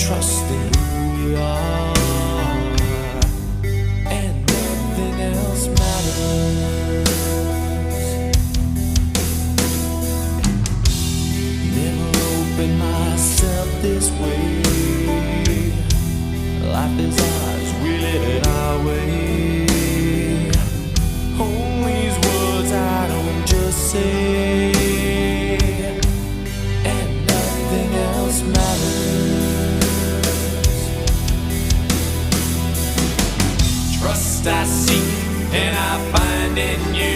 trust in who we are, and nothing else matters. Never opened myself this way. Life is ours, we live it our way. Hold these words I don't just say, and nothing else matters. Trust I seek and I find in you.